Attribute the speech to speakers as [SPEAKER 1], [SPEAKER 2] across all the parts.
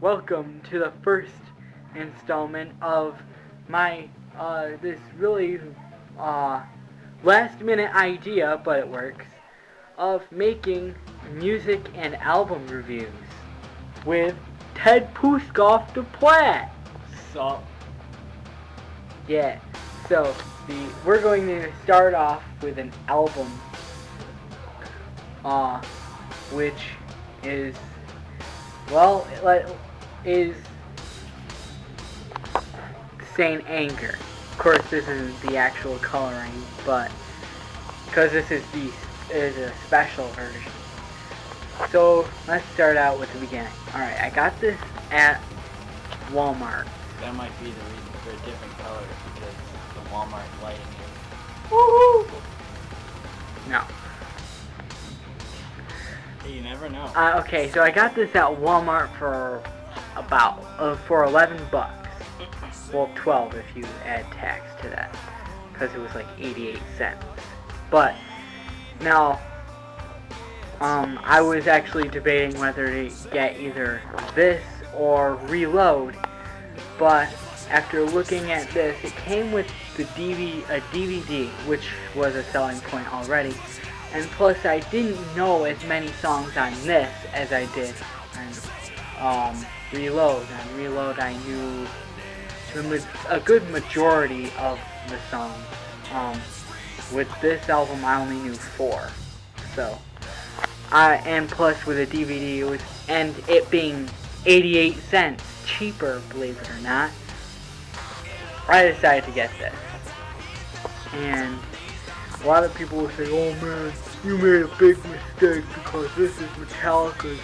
[SPEAKER 1] welcome to the first installment of my, this really, last minute idea, but it works, of making music and album reviews with Ted Puskoff the Plat.
[SPEAKER 2] So,
[SPEAKER 1] Yeah, so we're going to start off with an album, which is, well, is Saint Anger. Of course, this isn't the actual coloring, but because this is a special version. So let's start out with the beginning. All right, I got this at Walmart.
[SPEAKER 2] that might be the reason for a different color, because the Walmart lighting is...
[SPEAKER 1] Woohoo! No.
[SPEAKER 2] Hey, you never know.
[SPEAKER 1] Okay, so I got this at Walmart for for $11. Well, 12 if you add tax to that, because it was like 88 cents. But now, I was actually debating whether to get either this or Reload. But after looking at this, it came with a DVD, which was a selling point already. And plus, I didn't know as many songs on this as I did on Reload. On Reload, I knew a good majority of the songs. With this album, I only knew 4. So, and plus with a DVD, and it being 88 cents cheaper, believe it or not, I decided to get this. And a lot of people will say, "Oh man, you made a big mistake because this is Metallica's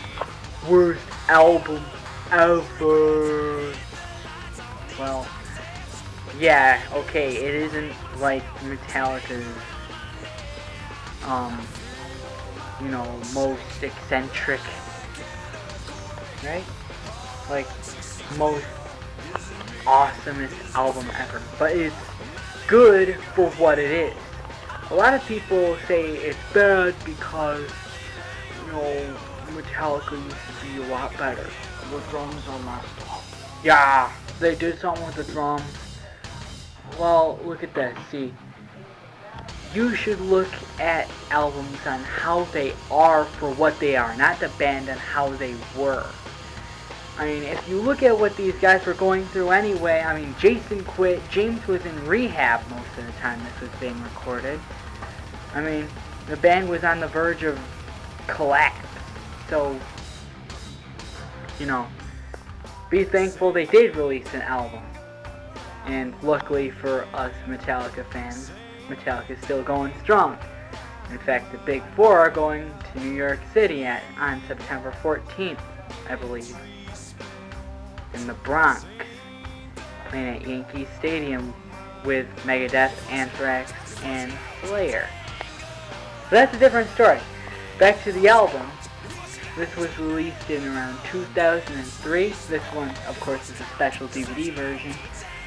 [SPEAKER 1] worst album ever." Well, yeah, okay, it isn't like Metallica's, most eccentric, right? Like, most awesomest album ever, but it's good for what it is. A lot of people say it's bad because, Metallica used to be a lot better.
[SPEAKER 2] The drums are messed up.
[SPEAKER 1] Yeah, they did something with the drums. Well, look at this, see. You should look at albums on how they are for what they are, not the band on how they were. I mean, if you look at what these guys were going through anyway, I mean, Jason quit, James was in rehab most of the time this was being recorded. I mean, the band was on the verge of collapse. So, be thankful they did release an album. And luckily for us Metallica fans, Metallica's still going strong. In fact, the Big Four are going to New York City on September 14th, I believe. In the Bronx, playing at Yankee Stadium with Megadeth, Anthrax, and Slayer. So that's a different story. Back to the album. This was released in around 2003. This one, of course, is a special DVD version.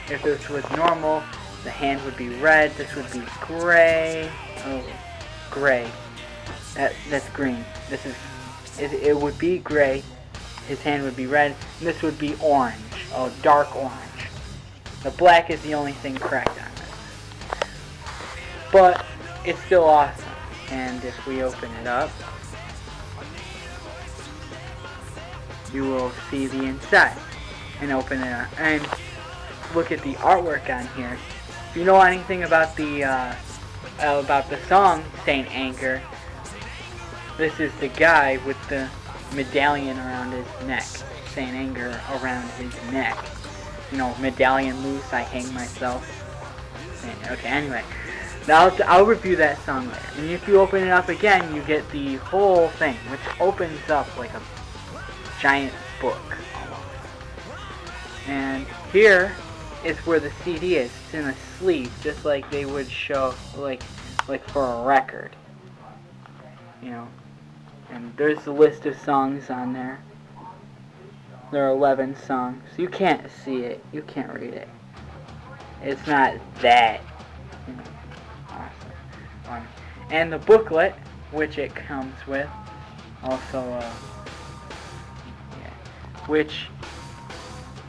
[SPEAKER 1] If this was normal, the hand would be red. This would be gray. Oh, gray. That's green. It would be gray. His hand would be red, and this would be orange. Oh, dark orange. The black is the only thing correct on this. But it's still awesome. And if we open it up, you will see the inside. And open it up and look at the artwork on here. If you know anything about the song Saint Anger, this is the guy with the medallion around his neck. Saint Anger around his neck. Medallion loose, I hang myself. Okay, anyway. Now I'll review that song later. And if you open it up again, you get the whole thing, which opens up like a giant book almost. And here is where the CD is. It's in a sleeve, just like they would show, like for a record. And there's the list of songs on there. There are 11 songs. You can't see it. You can't read it. It's not that awesome. And the booklet, which it comes with, also, which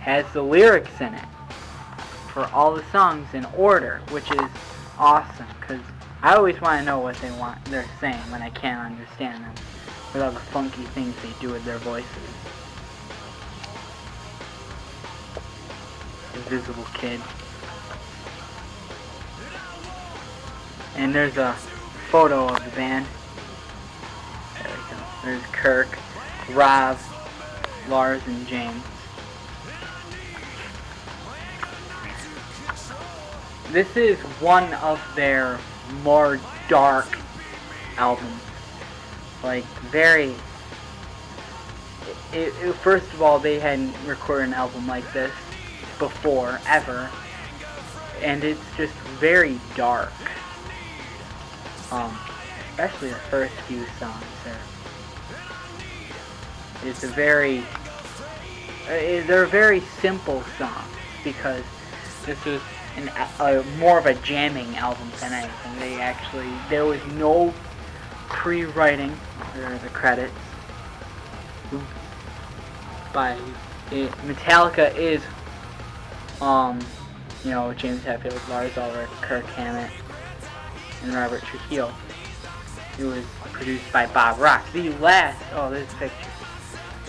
[SPEAKER 1] has the lyrics in it for all the songs in order, which is awesome, because I always want to know what they're saying when I can't understand them with all the funky things they do with their voices. Invisible Kid. And there's a photo of the band. There we go. There's Kirk, Rob, Lars, and James. This is one of their more dark albums. Like, very... first of all, they hadn't recorded an album like this before, ever. And it's just very dark. Especially the first few songs there. It's a very... they're very simple songs, because this is more of a jamming album than anything. There was no pre-writing. There are the credits. Metallica is, James Hetfield, Lars Ulrich, Kirk Hammett, and Robert Trujillo. It was produced by Bob Rock. This picture.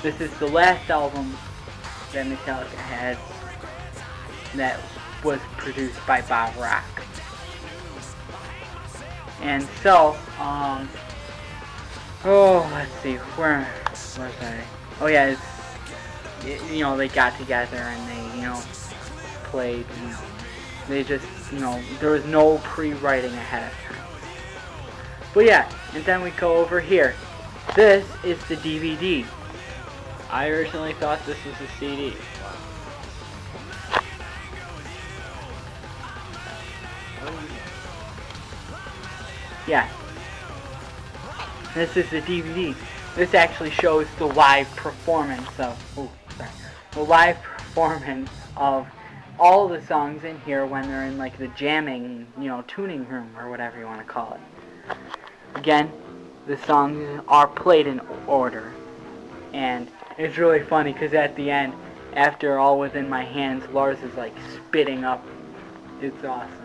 [SPEAKER 1] This is the last album that Metallica had that was produced by Bob Rock. And so, let's see, where was I? Oh yeah, they got together and they, played, they just, there was no pre-writing ahead of time. But yeah, and then we go over here. This is the DVD. I originally thought this was a CD. Yeah. This is the DVD. This actually shows the live performance of all the songs in here when they're in like the jamming, tuning room or whatever you want to call it. Again, the songs are played in order. And it's really funny because at the end, after All Within My Hands, Lars is like spitting up. It's awesome.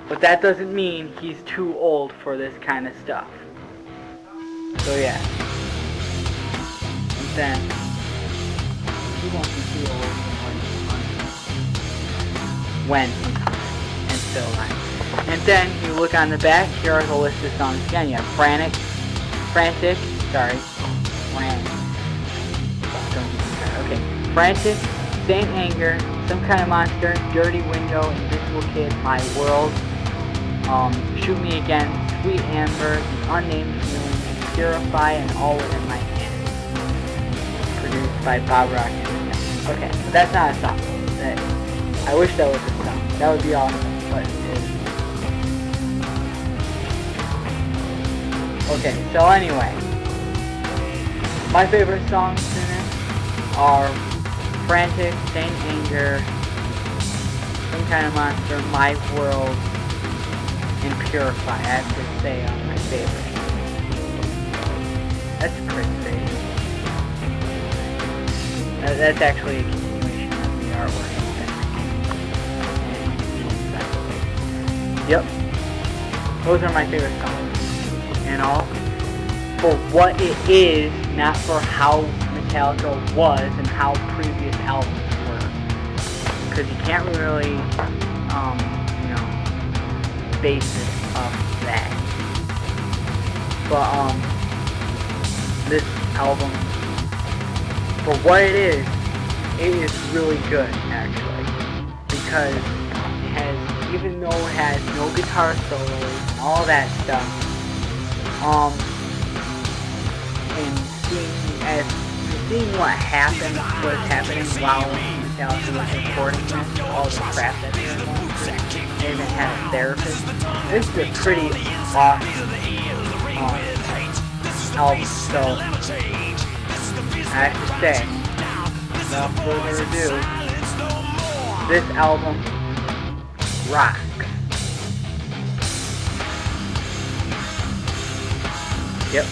[SPEAKER 1] But that doesn't mean he's too old for this kind of stuff. So yeah. And then, he won't be too old when and still alive. And then you look on the back, here are the list of songs again. You have Frantic, Frantic, Saint Anger, Some Kind of Monster, Dirty Window, Invisible Kid, My World, Shoot Me Again, Sweet Amber, The Unnamed Feeling, Purify, and All Within My Hands. Produced by Bob Rock. Okay, but that's not a song. I wish that was a song. That would be awesome, but it isn't. Okay, so anyway, my favorite songs in it are Frantic, Saint Anger, Some Kind of Monster, My World, and Purify. I have to say my favorite. That's crazy. That's actually a continuation of the artwork. Yep. Those are my favorite songs. And all for what it is, not for how Metallica was and how previous albums were. Because you can't really, base it off that. But, this album, for what it is really good, actually. Because it has, even though it has no guitar solos and all that stuff, and seeing what was happening while Metallica was recording this, all the crap that they were going through, they even had a therapist. This is a pretty awesome album, so I have to say, without further ado, this album rocks. Yep.